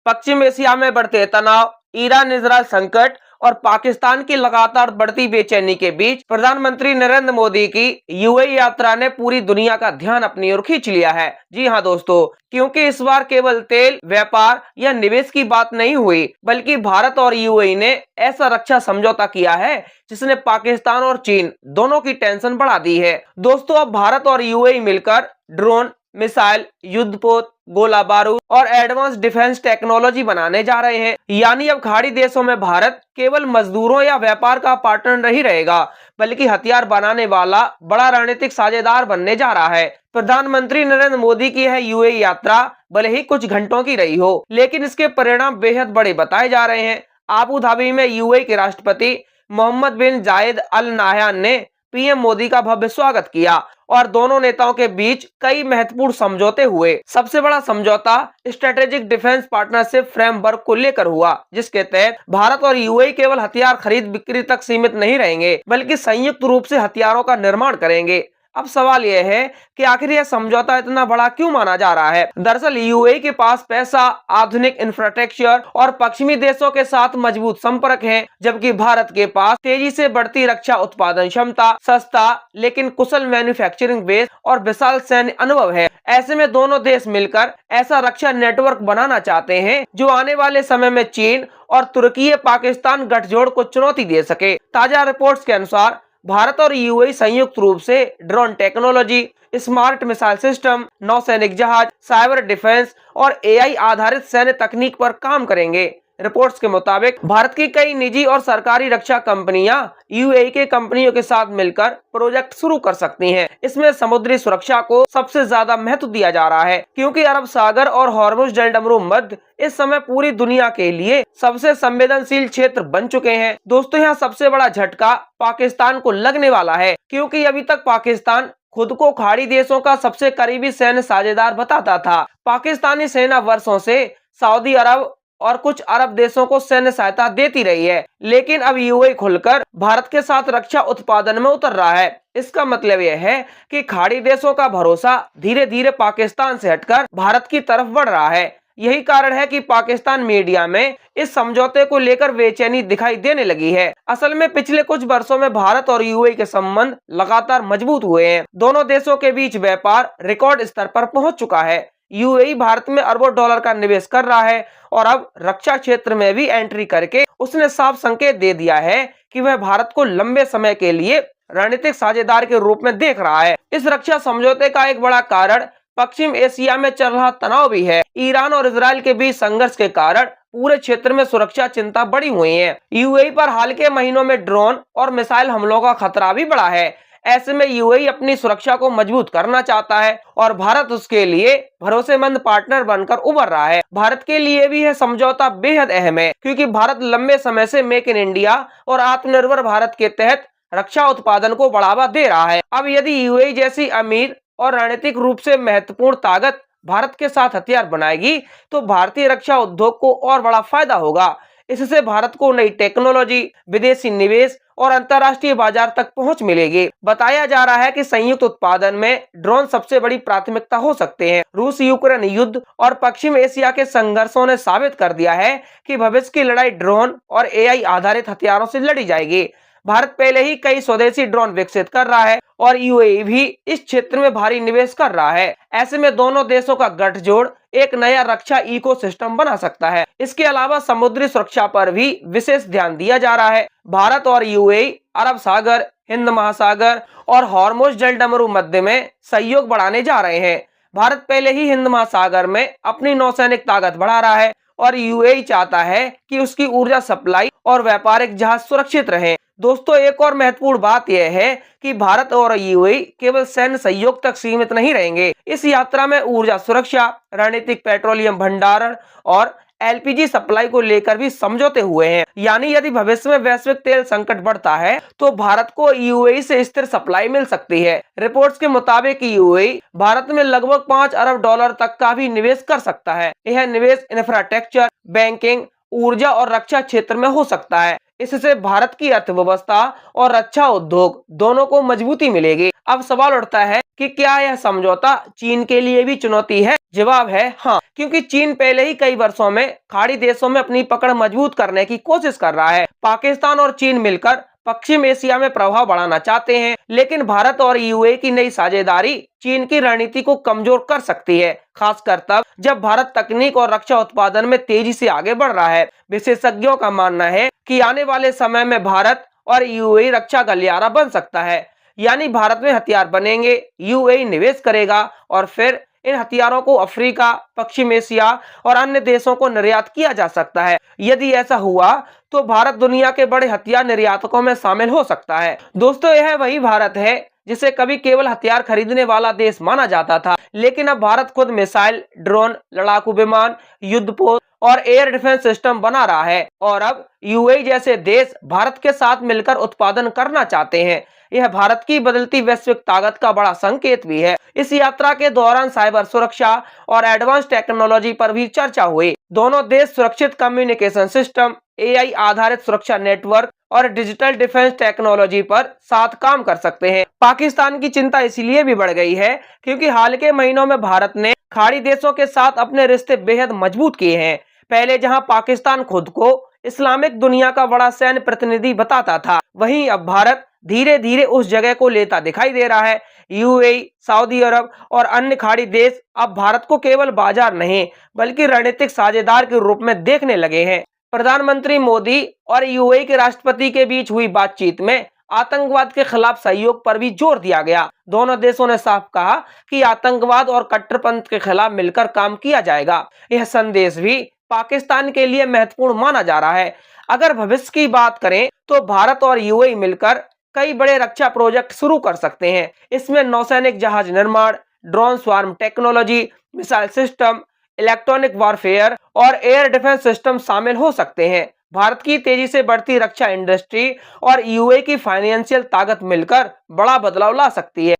पश्चिम Asia में बढ़ते तनाव, ईरान इजरायल संकट और पाकिस्तान की लगातार बढ़ती बेचैनी के बीच प्रधानमंत्री नरेंद्र मोदी की यूएई यात्रा ने पूरी दुनिया का ध्यान अपनी ओर खींच लिया है। जी हां दोस्तों, क्योंकि इस बार केवल तेल, व्यापार या निवेश की बात नहीं हुई, बल्कि भारत और यूएई ने ऐसा रक्षा समझौता किया है जिसने पाकिस्तान और चीन दोनों की टेंशन बढ़ा दी है। दोस्तों, अब भारत और यूएई मिलकर ड्रोन, मिसाइल, युद्धपोत, गोला बारूद और एडवांस डिफेंस टेक्नोलॉजी बनाने जा रहे हैं। यानी अब खाड़ी देशों में भारत केवल मजदूरों या व्यापार का पार्टनर नहीं रहेगा, बल्कि हथियार बनाने वाला बड़ा रणनीतिक साझेदार बनने जा रहा है। प्रधानमंत्री नरेंद्र मोदी की यह यूएई यात्रा भले ही कुछ घंटों की रही हो, लेकिन इसके परिणाम बेहद बड़े बताए जा रहे हैं। आबू धाबी में यूएई के राष्ट्रपति मोहम्मद बिन जायद अल नाह्यान ने पीएम मोदी का भव्य स्वागत किया और दोनों नेताओं के बीच कई महत्वपूर्ण समझौते हुए। सबसे बड़ा समझौता स्ट्रेटेजिक डिफेंस पार्टनरशिप फ्रेमवर्क को लेकर हुआ, जिसके तहत भारत और यूएई केवल हथियार खरीद बिक्री तक सीमित नहीं रहेंगे, बल्कि संयुक्त रूप से हथियारों का निर्माण करेंगे। अब सवाल यह है कि आखिर यह समझौता इतना बड़ा क्यों माना जा रहा है। दरअसल यूएई के पास पैसा, आधुनिक इंफ्रास्ट्रक्चर और पश्चिमी देशों के साथ मजबूत संपर्क हैं, जबकि भारत के पास तेजी से बढ़ती रक्षा उत्पादन क्षमता, सस्ता लेकिन कुशल मैन्युफैक्चरिंग बेस और विशाल सैन्य अनुभव है। ऐसे में दोनों देश मिलकर ऐसा रक्षा नेटवर्क बनाना चाहते हैं जो आने वाले समय में चीन और तुर्की पाकिस्तान गठजोड़ को चुनौती दे सके। ताजा रिपोर्ट्स के अनुसार भारत और यूएई संयुक्त रूप से drone technology, smart missile system, नौसैनिक जहाज, साइबर डिफेंस और एआई आधारित सैन्य तकनीक पर काम करेंगे। रिपोर्ट्स के मुताबिक भारत की कई निजी और सरकारी रक्षा कंपनियां यूएई के कंपनियों के साथ मिलकर प्रोजेक्ट शुरू कर सकती हैं। इसमें समुद्री सुरक्षा को सबसे ज्यादा महत्व दिया जा रहा है, क्योंकि अरब सागर और हॉर्मुज जलडमरू मध्य इस समय पूरी दुनिया के लिए सबसे संवेदनशील क्षेत्र बन चुके हैं। दोस्तों, यहाँ सबसे बड़ा झटका पाकिस्तान को लगने वाला है, क्योंकि अभी तक पाकिस्तान खुद को खाड़ी देशों का सबसे करीबी सैन्य साझेदार बताता था। पाकिस्तानी सेना वर्षों से सऊदी अरब और कुछ अरब देशों को सैन्य सहायता देती रही है, लेकिन अब यूएई खुलकर भारत के साथ रक्षा उत्पादन में उतर रहा है। इसका मतलब यह है कि खाड़ी देशों का भरोसा धीरे धीरे पाकिस्तान से हटकर भारत की तरफ बढ़ रहा है। यही कारण है कि पाकिस्तान मीडिया में इस समझौते को लेकर बेचैनी दिखाई देने लगी है। असल में पिछले कुछ वर्षों में भारत और यूएई के संबंध लगातार मजबूत हुए हैं। दोनों देशों के बीच व्यापार रिकॉर्ड स्तर पर पहुंच चुका है। यूएई भारत में अरबों डॉलर का निवेश कर रहा है और अब रक्षा क्षेत्र में भी एंट्री करके उसने साफ संकेत दे दिया है कि वह भारत को लंबे समय के लिए रणनीतिक साझेदार के रूप में देख रहा है। इस रक्षा समझौते का एक बड़ा कारण पश्चिम एशिया में चल रहा तनाव भी है। ईरान और इजरायल के बीच संघर्ष के कारण पूरे क्षेत्र में सुरक्षा चिंता बढ़ी हुई है। यूएई पर हाल के महीनों में ड्रोन और मिसाइल हमलों का खतरा भी बढ़ा है। ऐसे में यूएई अपनी सुरक्षा को मजबूत करना चाहता है और भारत उसके लिए भरोसेमंद पार्टनर बनकर उभर रहा है। भारत के लिए भी यह समझौता बेहद अहम है, क्योंकि भारत लंबे समय से मेक इन इंडिया और आत्मनिर्भर भारत के तहत रक्षा उत्पादन को बढ़ावा दे रहा है। अब यदि यूएई जैसी अमीर और रणनीतिक रूप से महत्वपूर्ण ताकत भारत के साथ हथियार बनाएगी, तो भारतीय रक्षा उद्योग को और बड़ा फायदा होगा। इससे भारत को नई टेक्नोलॉजी, विदेशी निवेश और अंतर्राष्ट्रीय बाजार तक पहुंच मिलेगी। बताया जा रहा है कि संयुक्त उत्पादन में ड्रोन सबसे बड़ी प्राथमिकता हो सकते हैं। रूस यूक्रेन युद्ध और पश्चिम एशिया के संघर्षों ने साबित कर दिया है कि भविष्य की लड़ाई ड्रोन और एआई आधारित हथियारों से लड़ी जाएगी। भारत पहले ही कई स्वदेशी ड्रोन विकसित कर रहा है और यूएई भी इस क्षेत्र में भारी निवेश कर रहा है। ऐसे में दोनों देशों का गठजोड़ एक नया रक्षा इकोसिस्टम बना सकता है। इसके अलावा समुद्री सुरक्षा पर भी विशेष ध्यान दिया जा रहा है। भारत और यूएई अरब सागर, हिंद महासागर और हॉर्मुज जलडमरू मध्य में सहयोग बढ़ाने जा रहे हैं। भारत पहले ही हिंद महासागर में अपनी नौसैनिक ताकत बढ़ा रहा है और यूएई चाहता है कि उसकी ऊर्जा सप्लाई और व्यापारिक जहाज सुरक्षित रहें। दोस्तों, एक और महत्वपूर्ण बात यह है कि भारत और यूएई केवल सैन्य सहयोग तक सीमित नहीं रहेंगे। इस यात्रा में ऊर्जा सुरक्षा, रणनीतिक पेट्रोलियम भंडारण और एलपीजी सप्लाई को लेकर भी समझौते हुए हैं। यानी यदि भविष्य में वैश्विक तेल संकट बढ़ता है तो भारत को यूएई से स्थिर सप्लाई मिल सकती है। रिपोर्ट्स के मुताबिक यूएई भारत में लगभग 5 अरब डॉलर तक का भी निवेश कर सकता है। यह निवेश इंफ्रास्ट्रक्चर, बैंकिंग, ऊर्जा और रक्षा क्षेत्र में हो सकता है। इससे भारत की अर्थव्यवस्था और रक्षा उद्योग दोनों को मजबूती मिलेगी। अब सवाल उठता है कि क्या यह समझौता चीन के लिए भी चुनौती है? जवाब है हाँ, क्योंकि चीन पहले ही कई वर्षों में खाड़ी देशों में अपनी पकड़ मजबूत करने की कोशिश कर रहा है। पाकिस्तान और चीन मिलकर पश्चिम एशिया में प्रभाव बढ़ाना चाहते हैं, लेकिन भारत और यूएई की नई साझेदारी चीन की रणनीति को कमजोर कर सकती है, खासकर तब जब भारत तकनीक और रक्षा उत्पादन में तेजी से आगे बढ़ रहा है। विशेषज्ञों का मानना है कि आने वाले समय में भारत और यूएई रक्षा गलियारा बन सकता है, यानी भारत में हथियार बनेंगे, यूएई निवेश करेगा और फिर इन हथियारों को अफ्रीका, पश्चिम एशिया और अन्य देशों को निर्यात किया जा सकता है। यदि ऐसा हुआ तो भारत दुनिया के बड़े हथियार निर्यातकों में शामिल हो सकता है। दोस्तों, यह वही भारत है जिसे कभी केवल हथियार खरीदने वाला देश माना जाता था, लेकिन अब भारत खुद मिसाइल, ड्रोन, लड़ाकू विमान, युद्धपोत और एयर डिफेंस सिस्टम बना रहा है और अब यूएई जैसे देश भारत के साथ मिलकर उत्पादन करना चाहते हैं। यह भारत की बदलती वैश्विक ताकत का बड़ा संकेत भी है। इस यात्रा के दौरान साइबर सुरक्षा और एडवांस टेक्नोलॉजी पर भी चर्चा हुई। दोनों देश सुरक्षित कम्युनिकेशन सिस्टम, एआई आधारित सुरक्षा नेटवर्क और डिजिटल डिफेंस टेक्नोलॉजी पर साथ काम कर सकते हैं। पाकिस्तान की चिंता इसलिए भी बढ़ गई है क्योंकि हाल के महीनों में भारत ने खाड़ी देशों के साथ अपने रिश्ते बेहद मजबूत किए हैं। पहले जहां पाकिस्तान खुद को इस्लामिक दुनिया का बड़ा सैन्य प्रतिनिधि बताता था, वहीं अब भारत धीरे धीरे उस जगह को लेता दिखाई दे रहा है। यूएई, सऊदी अरब और अन्य खाड़ी देश अब भारत को केवल बाजार नहीं बल्कि रणनीतिक साझेदार के रूप में देखने लगे हैं। प्रधानमंत्री मोदी और यूएई के राष्ट्रपति के बीच हुई बातचीत में आतंकवाद के खिलाफ सहयोग पर भी जोर दिया गया। दोनों देशों ने साफ कहा कि आतंकवाद और कट्टरपंथ के खिलाफ मिलकर काम किया जाएगा। यह संदेश भी पाकिस्तान के लिए महत्वपूर्ण माना जा रहा है। अगर भविष्य की बात करें तो भारत और यूएई मिलकर कई बड़े रक्षा प्रोजेक्ट शुरू कर सकते हैं। इसमें नौसैनिक जहाज निर्माण, drone swarm technology, missile system, electronic warfare और एयर डिफेंस सिस्टम शामिल हो सकते हैं। भारत की तेजी से बढ़ती रक्षा इंडस्ट्री और यूएई की फाइनेंशियल ताकत मिलकर बड़ा बदलाव ला सकती है।